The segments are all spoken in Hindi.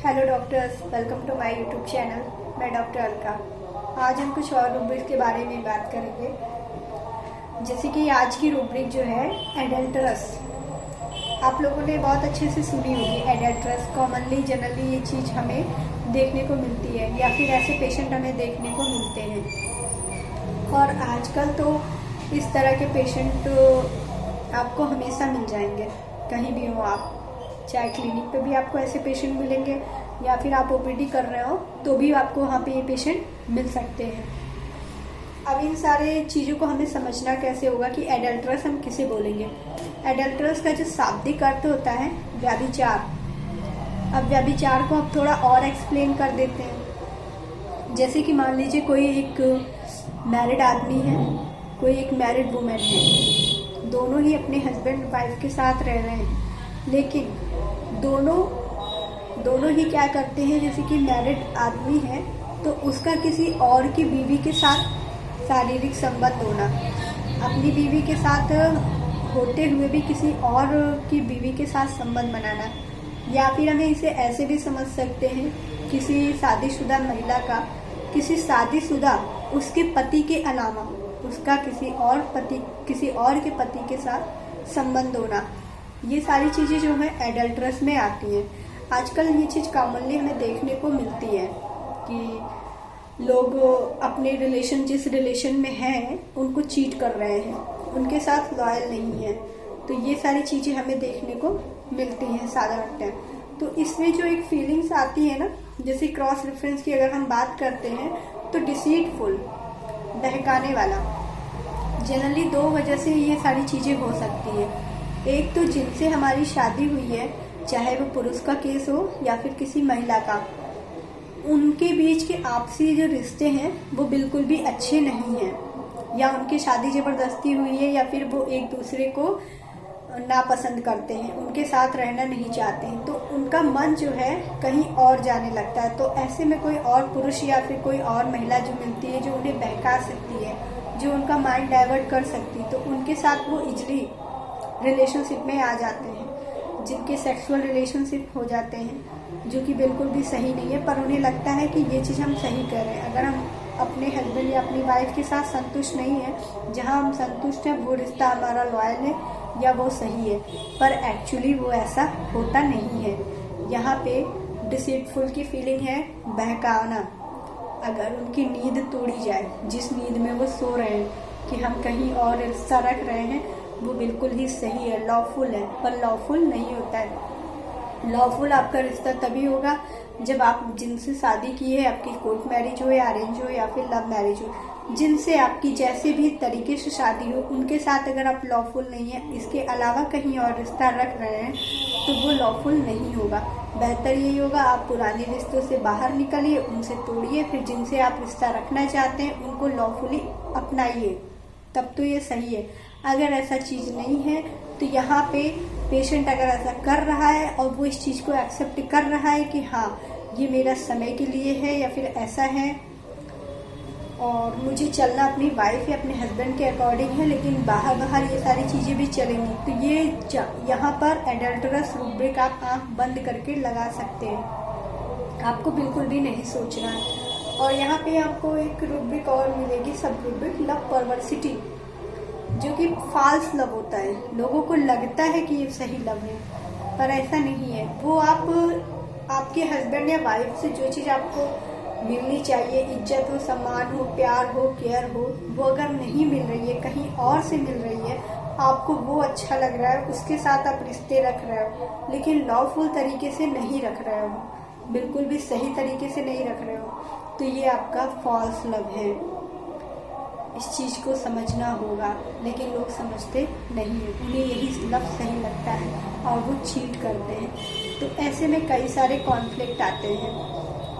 Hello doctors, welcome to my YouTube channel. मैं डॉक्टर अलका। आज हम कुछ और रूब्रिक के बारे में बात करेंगे। जैसे कि आज की रूब्रिक जो है एडल्टरस, आप लोगों ने बहुत अच्छे से सुनी होगी। एडल्टरस कॉमनली जनरली ये चीज़ हमें देखने को मिलती है या फिर ऐसे पेशेंट हमें देखने को मिलते हैं। और आजकल तो इस तरह के पेशेंट आपको हमेशा मिल जाएंगे, कहीं भी हो आप। चाहे क्लिनिक पे भी आपको ऐसे पेशेंट मिलेंगे या फिर आप ओपीडी कर रहे हो तो भी आपको वहाँ पे ये पेशेंट मिल सकते हैं। अब इन सारे चीज़ों को हमें समझना कैसे होगा कि एडल्टरस हम किसे बोलेंगे। एडल्टरस का जो शाब्दिक अर्थ होता है व्यभिचार। अब व्यभिचार को अब थोड़ा और एक्सप्लेन कर देते हैं। जैसे कि मान लीजिए कोई एक मैरिड आदमी है, कोई एक मैरिड वुमेन है, दोनों ही अपने हस्बैंड वाइफ के साथ रह रहे हैं, लेकिन दोनों ही क्या करते हैं, जैसे कि मैरिड आदमी है तो उसका किसी और की बीवी के साथ शारीरिक संबंध होना, अपनी बीवी के साथ होते हुए भी किसी और की बीवी के साथ संबंध बनाना, या फिर हमें इसे ऐसे भी समझ सकते हैं किसी शादीशुदा महिला का किसी शादीशुदा उसके पति के अलावा उसका किसी और के पति के साथ संबंध होना। ये सारी चीज़ें जो है एडल्टरस में आती हैं। आजकल ये चीज़ कॉमनली हमें देखने को मिलती है कि लोग अपने जिस रिलेशन में हैं उनको चीट कर रहे हैं, उनके साथ लॉयल नहीं है। तो ये सारी चीज़ें हमें देखने को मिलती हैं साधारणतः। तो इसमें जो एक फीलिंग्स आती है ना, जैसे क्रॉस रेफरेंस की अगर हम बात करते हैं तो डिसीटफुल, बहकाने वाला, जनरली दो वजह से ये सारी चीज़ें हो सकती है। एक तो जिनसे हमारी शादी हुई है, चाहे वो पुरुष का केस हो या फिर किसी महिला का, उनके बीच के आपसी जो रिश्ते हैं वो बिल्कुल भी अच्छे नहीं हैं, या उनकी शादी ज़बरदस्ती हुई है, या फिर वो एक दूसरे को नापसंद करते हैं, उनके साथ रहना नहीं चाहते हैं, तो उनका मन जो है कहीं और जाने लगता है। तो ऐसे में कोई और पुरुष या फिर कोई और महिला जो मिलती है जो उन्हें बहका सकती है, जो उनका माइंड डाइवर्ट कर सकती है, तो उनके साथ वो इजली रिलेशनशिप में आ जाते हैं, जिनके सेक्सुअल रिलेशनशिप हो जाते हैं, जो कि बिल्कुल भी सही नहीं है। पर उन्हें लगता है कि ये चीज़ हम सही कर रहे हैं। अगर हम अपने हस्बैंड या अपनी वाइफ के साथ संतुष्ट नहीं है, जहां हम संतुष्ट हैं वो रिश्ता हमारा लॉयल है या वो सही है, पर एक्चुअली वो ऐसा होता नहीं है। यहाँ पे डिसीटफुल की फीलिंग है, बहकाना। अगर उनकी नींद तोड़ी जाए, जिस नींद में वो सो रहे हैं कि हम कहीं और रिश्ता रख रहे हैं, वो बिल्कुल ही सही है, लॉफुल है, पर लॉफुल नहीं होता है। लॉफुल आपका रिश्ता तभी होगा जब आप जिनसे शादी की है, आपकी कोर्ट मैरिज हो या अरेंज हो या फिर लव मैरिज हो, जिनसे आपकी जैसे भी तरीके से शादी हो, उनके साथ अगर आप लॉफुल नहीं है, इसके अलावा कहीं और रिश्ता रख रहे हैं, तो वो लॉफुल नहीं होगा। बेहतर यही होगा आप पुराने रिश्तों से बाहर निकलिए, उनसे तोड़िए, फिर जिनसे आप रिश्ता रखना चाहते हैं उनको लॉफुली अपनाइए, तब तो ये सही है। अगर ऐसा चीज़ नहीं है तो यहाँ पे पेशेंट अगर ऐसा कर रहा है और वो इस चीज़ को एक्सेप्ट कर रहा है कि हाँ ये मेरा समय के लिए है या फिर ऐसा है और मुझे चलना अपनी वाइफ या अपने हस्बैंड के अकॉर्डिंग है, लेकिन बाहर ये सारी चीज़ें भी चलेंगी, तो ये यहाँ पर एडल्टरस रूब्रिक आप आँख बंद करके लगा सकते हैं। आपको बिल्कुल भी नहीं सोचना है। और यहाँ पे आपको एक रूब्रिक और मिलेगी, सब रूब्रिक, लव परवर्सिटी, जो कि फॉल्स लव होता है। लोगों को लगता है कि ये सही लव है, पर ऐसा नहीं है। वो आपके हस्बैंड या वाइफ से जो चीज़ आपको मिलनी चाहिए, इज्जत हो, सम्मान हो, प्यार हो, केयर हो, वो अगर नहीं मिल रही है, कहीं और से मिल रही है, आपको वो अच्छा लग रहा है, उसके साथ आप रिश्ते रख रहे हो, लेकिन लॉफुल तरीके से नहीं रख रहे हो, बिल्कुल भी सही तरीके से नहीं रख रहे हो, तो ये आपका फॉल्स लव है। इस चीज़ को समझना होगा, लेकिन लोग समझते नहीं हैं, उन्हें यही लफ्ज़ सही लगता है और वो चीट करते हैं। तो ऐसे में कई सारे कॉन्फ्लिक्ट आते हैं।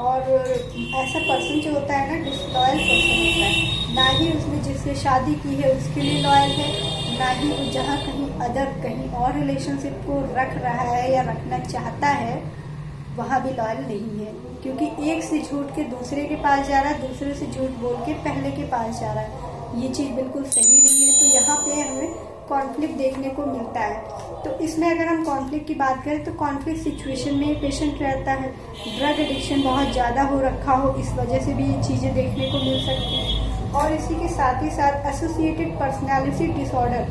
और ऐसा पर्सन जो होता है ना, डिसलॉयल पर्सन होता है, ना ही उसने जिससे शादी की है उसके लिए लॉयल है, ना ही वो जहाँ कहीं और रिलेशनशिप को रख रहा है या रखना चाहता है वहाँ भी लॉयल नहीं है, क्योंकि एक से झूठ के दूसरे के पास जा रहा है, दूसरे से झूठ बोल के पहले के पास जा रहा है। ये चीज़ बिल्कुल सही नहीं है। तो यहाँ पे हमें कॉन्फ्लिक्ट देखने को मिलता है। तो इसमें अगर हम कॉन्फ्लिक्ट की बात करें तो कॉन्फ्लिक्ट सिचुएशन में पेशेंट रहता है, ड्रग एडिक्शन बहुत ज़्यादा हो रखा हो, इस वजह से भी ये चीज़ें देखने को मिल सकती हैं। और इसी के साथ ही साथ एसोसिएटेड पर्सनालिटी डिसऑर्डर,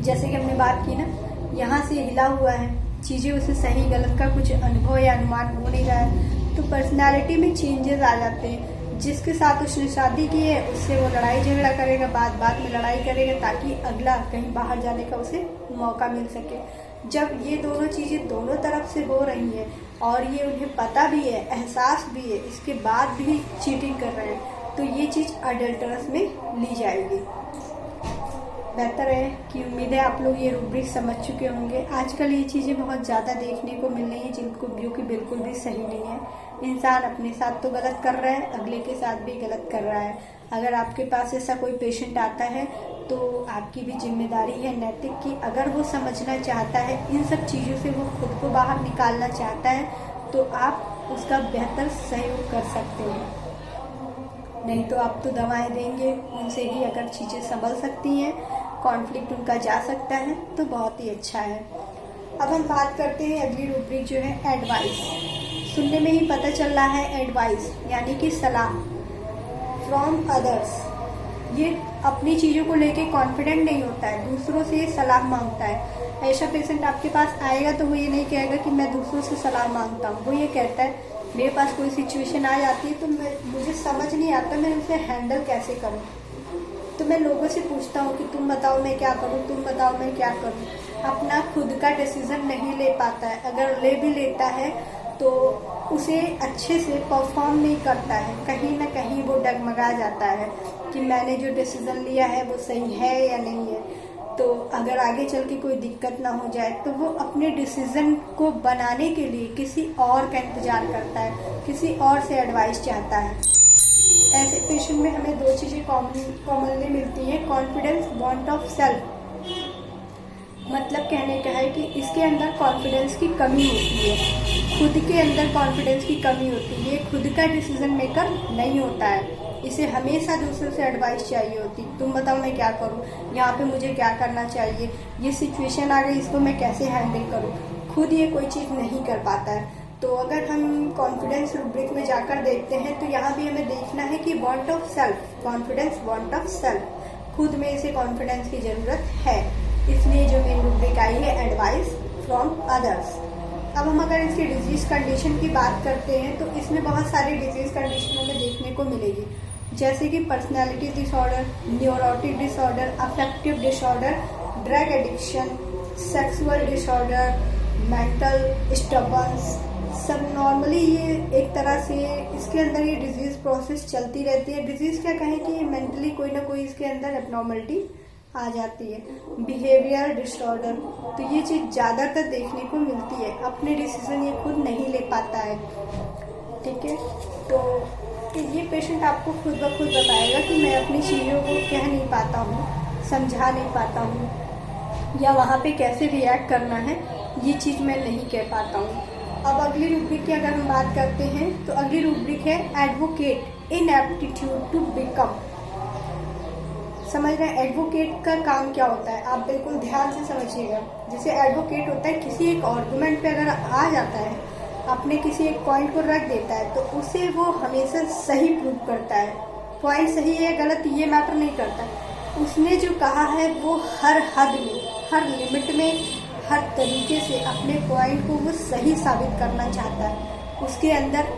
जैसे कि हमने बात की ना, यहाँ से हिला हुआ है, चीज़ें उसे सही गलत का कुछ अनुभव या अनुमान हो नहीं रहा है, तो पर्सनालिटी में चेंजेस आ जाते हैं। जिसके साथ उसने शादी की है उससे वो लड़ाई झगड़ा करेगा, बात में लड़ाई करेगा ताकि अगला कहीं बाहर जाने का उसे मौका मिल सके। जब ये दोनों चीज़ें दोनों तरफ से हो रही हैं और ये उन्हें पता भी है, एहसास भी है, इसके बाद भी चीटिंग कर रहे हैं, तो ये चीज़ अडल्टरस में ली जाएगी। बेहतर है कि उम्मीद है आप लोग ये रूब्रिक समझ चुके होंगे। आजकल ये चीज़ें बहुत ज़्यादा देखने को मिल रही हैं जो कि बिल्कुल भी सही नहीं है। इंसान अपने साथ तो गलत कर रहा है, अगले के साथ भी गलत कर रहा है। अगर आपके पास ऐसा कोई पेशेंट आता है तो आपकी भी जिम्मेदारी है नैतिक की, अगर वो समझना चाहता है, इन सब चीज़ों से वो खुद को बाहर निकालना चाहता है, तो आप उसका बेहतर सहयोग कर सकते हैं। नहीं तो आप तो दवाएं देंगे, उनसे ही अगर चीज़ें संभल सकती हैं, कॉन्फ्लिक्ट उनका जा सकता है, तो बहुत ही अच्छा है। अब हम बात करते हैं अगली रूब्रिक जो है एडवाइस। सुनने में ही पता चल रहा है एडवाइस यानी कि सलाह फ्रॉम अदर्स। ये अपनी चीज़ों को लेके कॉन्फिडेंट नहीं होता है, दूसरों से सलाह मांगता है। ऐसा पेशेंट आपके पास आएगा तो वो ये नहीं कहेगा कि मैं दूसरों से सलाह मांगता हूँ, वो ये कहता है मेरे पास कोई सिचुएशन आ जाती है तो मुझे समझ नहीं आता मैं उसे हैंडल कैसे करूँ, तो मैं लोगों से पूछता हूँ कि तुम बताओ मैं क्या करूँ, तुम बताओ मैं क्या करूँ। अपना खुद का डिसीजन नहीं ले पाता है, अगर ले भी लेता है तो उसे अच्छे से परफॉर्म नहीं करता है, कहीं ना कहीं वो डगमगा जाता है कि मैंने जो डिसीजन लिया है वो सही है या नहीं है। तो अगर आगे चल के कोई दिक्कत ना हो जाए तो वो अपने डिसीजन को बनाने के लिए किसी और का इंतज़ार करता है, किसी और से एडवाइस चाहता है। ऐसे पेशेंट में हमें दो चीज़ें कॉमनली मिलती हैं। कॉन्फिडेंस, वांट ऑफ सेल्फ, मतलब कहने का है कि इसके अंदर कॉन्फिडेंस की कमी होती है, खुद के अंदर कॉन्फिडेंस की कमी होती है, खुद का डिसीजन मेकर नहीं होता है, इसे हमेशा दूसरों से एडवाइस चाहिए होती। तुम बताओ मैं क्या करूं, यहाँ पे मुझे क्या करना चाहिए, ये सिचुएशन आ गई इसको मैं कैसे हैंडल करूं, खुद ये कोई चीज़ नहीं कर पाता है। तो अगर हम कॉन्फिडेंस रूब्रिक में जाकर देखते हैं तो यहाँ भी हमें देखना है कि want of self, confidence, want of self, खुद में इसे कॉन्फिडेंस की ज़रूरत है, इसलिए जो मेन रूब्रिक आई है एडवाइस फ्रॉम अदर्स। अब हम अगर इसकी डिजीज कंडीशन की बात करते हैं तो इसमें बहुत सारी डिजीज कंडीशन हमें देखने को मिलेगी, जैसे कि personality disorder, neurotic disorder, affective disorder, drug addiction, sexual disorder, mental disturbance, सब नॉर्मली ये एक तरह से इसके अंदर ये डिजीज प्रोसेस चलती रहती है। डिजीज क्या कहें कि मेंटली कोई ना कोई इसके अंदर एबनॉर्मलिटी आ जाती है। बिहेवियर डिसऑर्डर, तो ये चीज़ ज़्यादातर देखने को मिलती है, अपने डिसीजन ये खुद नहीं ले पाता है, ठीक है। तो ये पेशेंट आपको खुद ब खुद बताएगा कि मैं अपनी चीज़ों को कह नहीं पाता हूँ, समझा नहीं पाता हूँ, या वहाँ पे कैसे रिएक्ट करना है ये चीज़ मैं नहीं कह पाता हूँ। अब अगली रूब्रिक की अगर हम बात करते हैं तो अगली रूब्रिक है एडवोकेट, इनएप्टीट्यूड टू बिकम। समझ रहे हैं एडवोकेट का काम क्या होता है, आप बिल्कुल ध्यान से समझिएगा। जैसे एडवोकेट होता है किसी एक आर्गुमेंट पे अगर आ जाता है, अपने किसी एक पॉइंट को रख देता है तो उसे वो हमेशा सही प्रूव करता है। पॉइंट सही है या गलत ये मैटर नहीं करता, उसने जो कहा है वो हर हद में, हर लिमिट में, हर तरीके से अपने पॉइंट को वो सही साबित करना चाहता है। उसके अंदर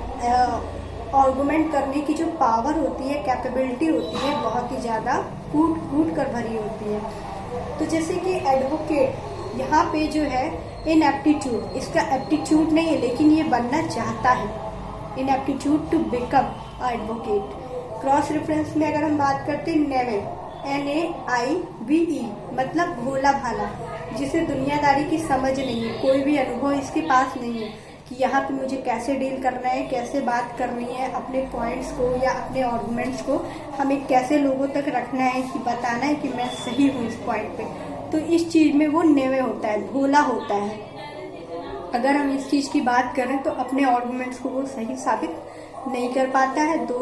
आर्गुमेंट करने की जो पावर होती है, कैपेबिलिटी होती है, बहुत ही ज़्यादा कूट कर भरी होती है। तो जैसे कि एडवोकेट यहाँ पे जो है इनएप्टीट्यूड, इसका एप्टीट्यूड नहीं है लेकिन ये बनना चाहता है, inaptitude to become advocate. Cross reference में अगर हम बात करते हैं नेवे, NAIVE, मतलब भोला भाला, जिसे दुनियादारी की समझ नहीं है, कोई भी अनुभव इसके पास नहीं है कि यहाँ पे मुझे कैसे डील करना है, कैसे बात करनी है, अपने पॉइंट्स को या अपने आर्गुमेंट्स को हमें कैसे लोगों तक रखना है, कि बताना है कि मैं सही हूँ इस पॉइंट पे। तो इस चीज़ में वो नेवे होता है, भोला होता है। अगर हम इस चीज़ की बात करें तो अपने आर्गुमेंट्स को वो सही साबित नहीं कर पाता है, दो